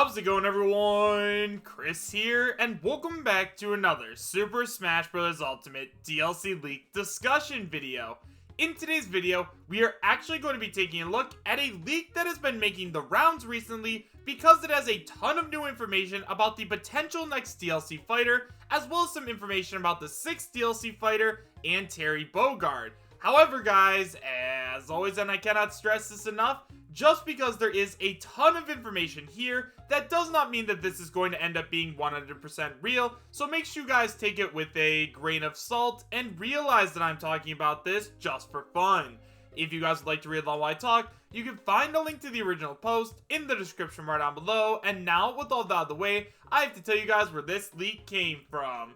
How's it going, everyone? Chris here, and welcome back to another Super Smash Bros. Ultimate DLC leak discussion video. In today's video, we are actually going to be taking a look at a leak that has been making the rounds recently because it has a ton of new information about the potential next DLC fighter, as well as some information about the 6th DLC fighter and Terry Bogard. However, guys, as always, and I cannot stress this enough, just because there is a ton of information here, that does not mean that this is going to end up being 100% real, so make sure you guys take it with a grain of salt and realize that I'm talking about this just for fun. If you guys would like to read along while I talk, you can find a link to the original post in the description right down below, and now, with all that out of the way, I have to tell you guys where this leak came from.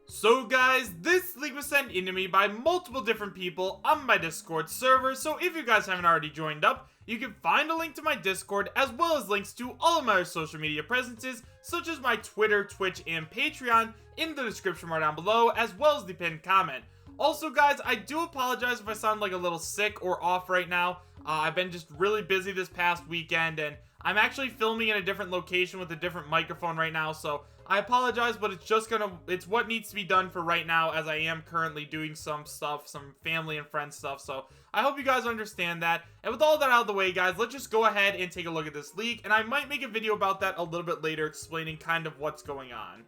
So guys, this leak was sent in to me by multiple different people on my Discord server, so if you guys haven't already joined up, you can find a link to my Discord as well as links to all of my other social media presences, such as my Twitter, Twitch, and Patreon in the description right down below, as well as the pinned comment. Also guys, I do apologize if I sound like a little sick or off right now. I've been just really busy this past weekend, and I'm actually filming in a different location with a different microphone right now, so I apologize, but it's what needs to be done for right now, as I am currently doing some stuff, some family and friend stuff, so I hope you guys understand that. And with all that out of the way, guys, let's just go ahead and take a look at this leak, and I might make a video about that a little bit later, explaining kind of what's going on.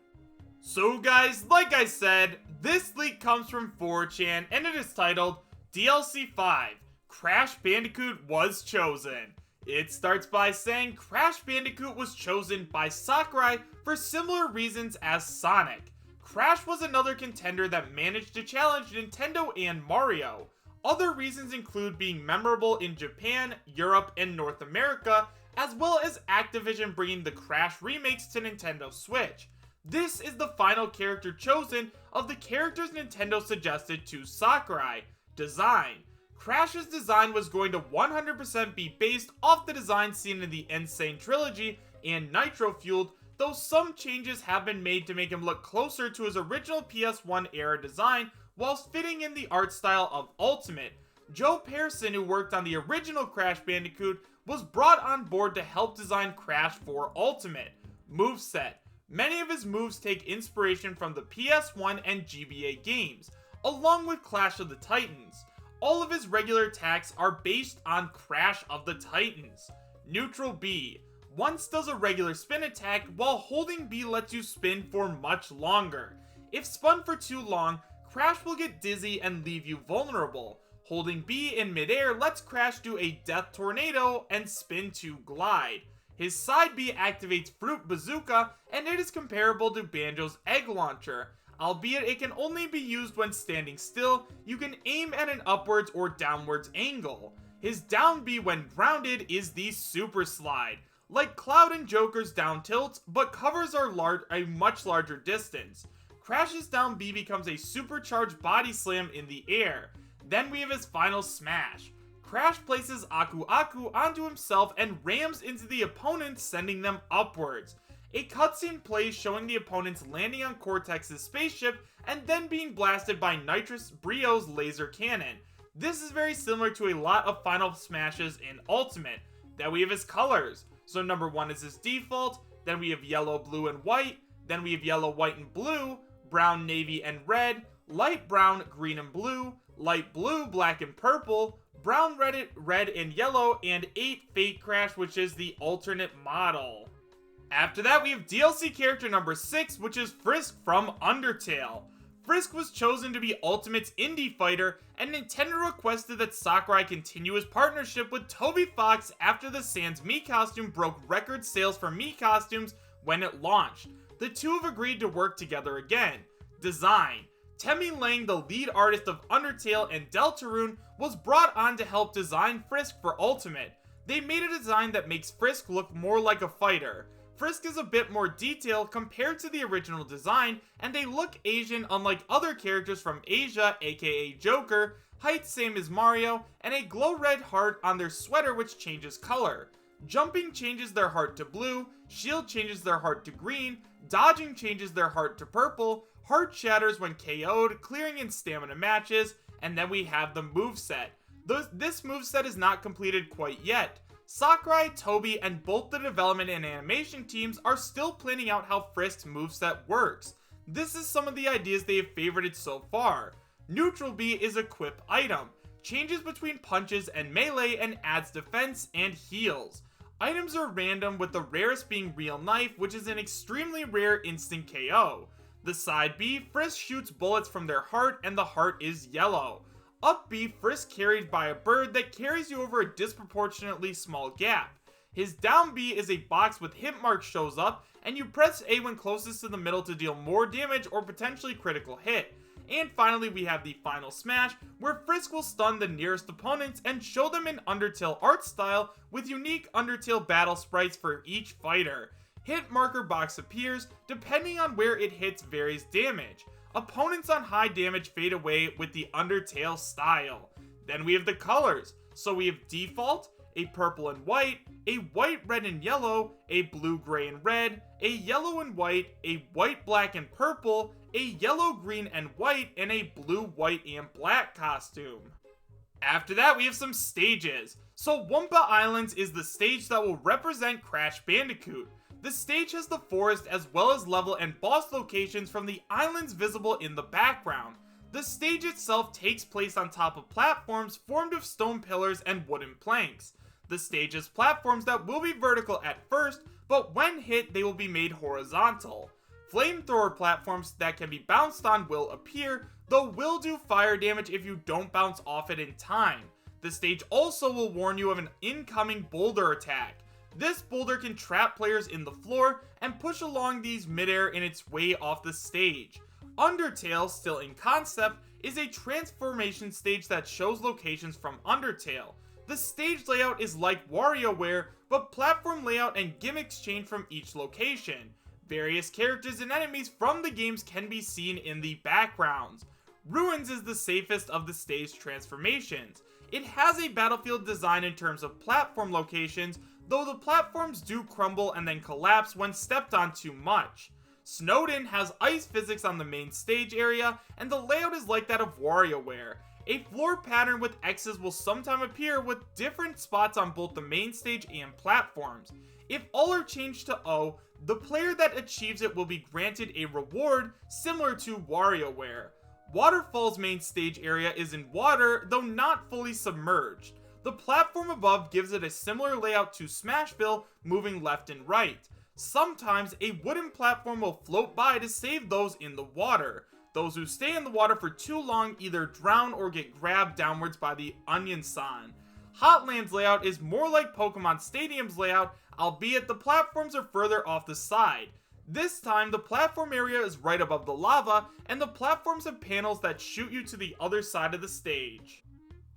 So guys, like I said, this leak comes from 4chan, and it is titled DLC 5, Crash Bandicoot was chosen. It starts by saying Crash Bandicoot was chosen by Sakurai for similar reasons as Sonic. Crash was another contender that managed to challenge Nintendo and Mario. Other reasons include being memorable in Japan, Europe, and North America, as well as Activision bringing the Crash remakes to Nintendo Switch. This is the final character chosen of the characters Nintendo suggested to Sakurai. Design. Crash's design was going to 100% be based off the design seen in the Insane Trilogy and Nitro Fueled, though some changes have been made to make him look closer to his original PS1 era design whilst fitting in the art style of Ultimate. Joe Pearson, who worked on the original Crash Bandicoot, was brought on board to help design Crash for Ultimate. Moveset. Many of his moves take inspiration from the PS1 and GBA games, along with Clash of the Titans. All of his regular attacks are based on Crash of the Titans. Neutral B. Once does a regular spin attack, while holding B lets you spin for much longer. If spun for too long, Crash will get dizzy and leave you vulnerable. Holding B in midair lets Crash do a Death Tornado and spin to glide. His side B activates Fruit Bazooka, and it is comparable to Banjo's Egg Launcher. Albeit it can only be used when standing still, you can aim at an upwards or downwards angle. His down B when grounded is the Super Slide, like Cloud and Joker's down tilt, but covers a much larger distance. Crash's down B becomes a supercharged body slam in the air. Then we have his final smash. Crash places Aku Aku onto himself and rams into the opponents, sending them upwards. A cutscene plays showing the opponents landing on Cortex's spaceship and then being blasted by Nitrous Brio's laser cannon. This is very similar to a lot of final smashes in Ultimate. Then we have his colors. So number 1 is his default, then we have yellow, blue, and white, then we have yellow, white, and blue, brown, navy, and red, light brown, green, and blue, light blue, black, and purple, brown, red, and yellow, and 8 Fate Crash, which is the alternate model. After that, we have DLC character number 6, which is Frisk from Undertale. Frisk was chosen to be Ultimate's indie fighter, and Nintendo requested that Sakurai continue his partnership with Toby Fox after the Sans Mii costume broke record sales for Mii costumes when it launched. The two have agreed to work together again. Design. Temmie Lang, the lead artist of Undertale and Deltarune, was brought on to help design Frisk for Ultimate. They made a design that makes Frisk look more like a fighter. Frisk is a bit more detailed compared to the original design, and they look Asian unlike other characters from Asia, aka Joker, height same as Mario, and a glow red heart on their sweater which changes color. Jumping changes their heart to blue, shield changes their heart to green, dodging changes their heart to purple, heart shatters when KO'd, clearing in stamina matches, and then we have the moveset. This moveset is not completed quite yet. Sakurai, Toby, and both the development and animation teams are still planning out how Frisk's moveset works. This is some of the ideas they have favorited so far. Neutral B is a quip item, changes between punches and melee and adds defense and heals. Items are random, with the rarest being Real Knife, which is an extremely rare instant KO. The side B, Frisk shoots bullets from their heart and the heart is yellow. Up B, Frisk carried by a bird that carries you over a disproportionately small gap. His down B is a box with hit marks shows up, and you press A when closest to the middle to deal more damage or potentially critical hit. And finally, we have the final smash, where Frisk will stun the nearest opponents and show them an Undertale art style with unique Undertale battle sprites for each fighter. Hit marker box appears, depending on where it hits varies damage. Opponents on high damage fade away with the Undertale style. Then we have the colors, so we have default, a purple and white, a white, red and yellow, a blue, gray and red, a yellow and white, a white, black and purple, a yellow, green and white, and a blue, white and black costume. After that, we have some stages. So Wumpa Islands is the stage that will represent Crash Bandicoot. The stage has the forest as well as level and boss locations from the islands visible in the background. The stage itself takes place on top of platforms formed of stone pillars and wooden planks. The stage has platforms that will be vertical at first, but when hit they will be made horizontal. Flamethrower platforms that can be bounced on will appear, though will do fire damage if you don't bounce off it in time. The stage also will warn you of an incoming boulder attack. This boulder can trap players in the floor and push along these midair in its way off the stage. Undertale, still in concept, is a transformation stage that shows locations from Undertale. The stage layout is like WarioWare, but platform layout and gimmicks change from each location. Various characters and enemies from the games can be seen in the backgrounds. Ruins is the safest of the stage transformations. It has a battlefield design in terms of platform locations, though the platforms do crumble and then collapse when stepped on too much. Snowden has ice physics on the main stage area, and the layout is like that of WarioWare. A floor pattern with X's will sometime appear with different spots on both the main stage and platforms. If all are changed to O, the player that achieves it will be granted a reward similar to WarioWare. Waterfall's main stage area is in water, though not fully submerged. The platform above gives it a similar layout to Smashville, moving left and right. Sometimes a wooden platform will float by to save those in the water. Those who stay in the water for too long either drown or get grabbed downwards by the Onion San. Hotland's layout is more like Pokemon Stadium's layout, albeit the platforms are further off the side. This time, the platform area is right above the lava, and the platforms have panels that shoot you to the other side of the stage.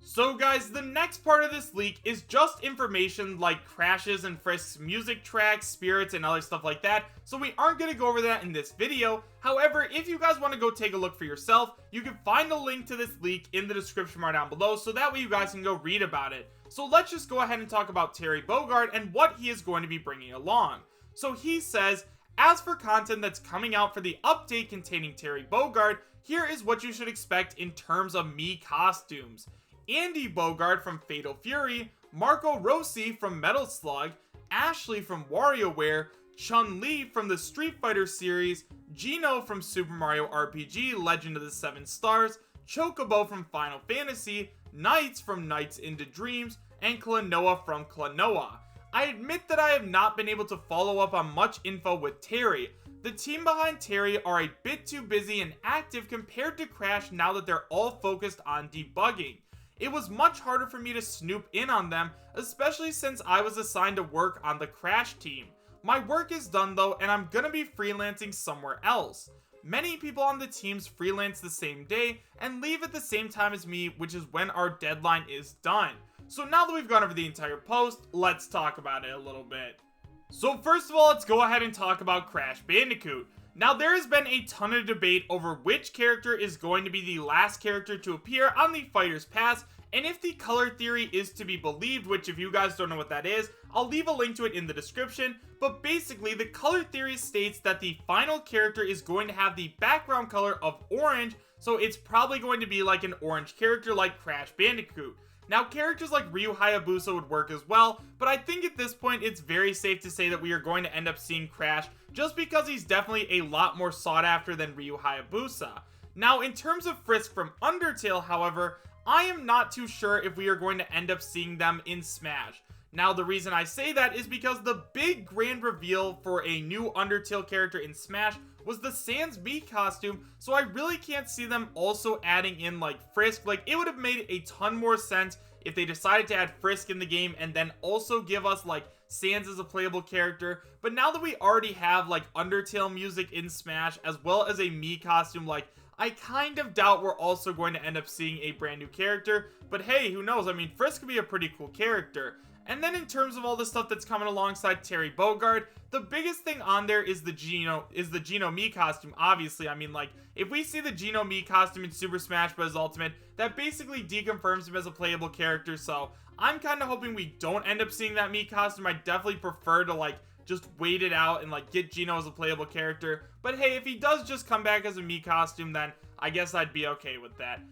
So guys, the next part of this leak is just information like Crash's and Frisk's music tracks, spirits, and other stuff like that, so we aren't going to go over that in this video. However, if you guys want to go take a look for yourself, you can find a link to this leak in the description bar down below, so that way you guys can go read about it. So let's just go ahead and talk about Terry Bogard and what he is going to be bringing along. So he says, as for content that's coming out for the update containing Terry Bogard, here is what you should expect in terms of Mii costumes. Andy Bogard from Fatal Fury, Marco Rossi from Metal Slug, Ashley from WarioWare, Chun-Li from the Street Fighter series, Gino from Super Mario RPG Legend of the Seven Stars, Chocobo from Final Fantasy, Knights from Knights into Dreams, and Klonoa from Klonoa. I admit that I have not been able to follow up on much info with Terry. The team behind Terry are a bit too busy and active compared to Crash now that they're all focused on debugging. It was much harder for me to snoop in on them, especially since I was assigned to work on the Crash team. My work is done though, and I'm gonna be freelancing somewhere else. Many people on the teams freelance the same day and leave at the same time as me, which is when our deadline is done. So now that we've gone over the entire post, let's talk about it a little bit. So first of all, let's go ahead and talk about Crash Bandicoot. Now, there has been a ton of debate over which character is going to be the last character to appear on the Fighter's Pass, and if the color theory is to be believed, which if you guys don't know what that is, I'll leave a link to it in the description, but basically the color theory states that the final character is going to have the background color of orange, so it's probably going to be like an orange character like Crash Bandicoot. Now, characters like Ryu Hayabusa would work as well, but I think at this point it's very safe to say that we are going to end up seeing Crash just because he's definitely a lot more sought after than Ryu Hayabusa. Now, in terms of Frisk from Undertale, however, I am not too sure if we are going to end up seeing them in Smash. Now, the reason I say that is because the big grand reveal for a new Undertale character in Smash was the Sans Mii costume, so I really can't see them also adding in, like, Frisk. Like, it would have made a ton more sense if they decided to add Frisk in the game and then also give us, like, Sans as a playable character. But now that we already have, like, Undertale music in Smash, as well as a Mii costume, like, I kind of doubt we're also going to end up seeing a brand new character. But hey, who knows? I mean, Frisk could be a pretty cool character. And then in terms of all the stuff that's coming alongside Terry Bogard, the biggest thing on there is the Geno Mii costume, obviously. I mean, like, if we see the Geno Mii costume in Super Smash Bros. Ultimate, that basically deconfirms him as a playable character, so I'm kind of hoping we don't end up seeing that Mii costume. I definitely prefer to, like, just wait it out and, like, get Geno as a playable character. But hey, if he does just come back as a Mii costume, then I guess I'd be okay with that.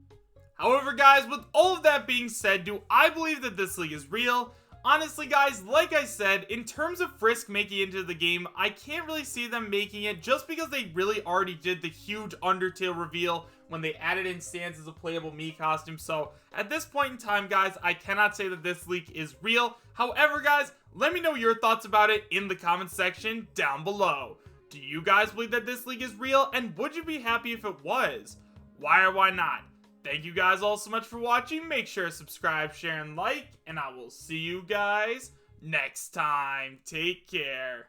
However, guys, with all of that being said, do I believe that this league is real? Honestly, guys, like I said, in terms of Frisk making it into the game, I can't really see them making it just because they really already did the huge Undertale reveal when they added in Sans as a playable Mii costume. So at this point in time, guys, I cannot say that this leak is real. However, guys, let me know your thoughts about it in the comment section down below. Do you guys believe that this leak is real, and would you be happy if it was? Why or why not? Thank you guys all so much for watching. Make sure to subscribe, share, and like, and I will see you guys next time. Take care.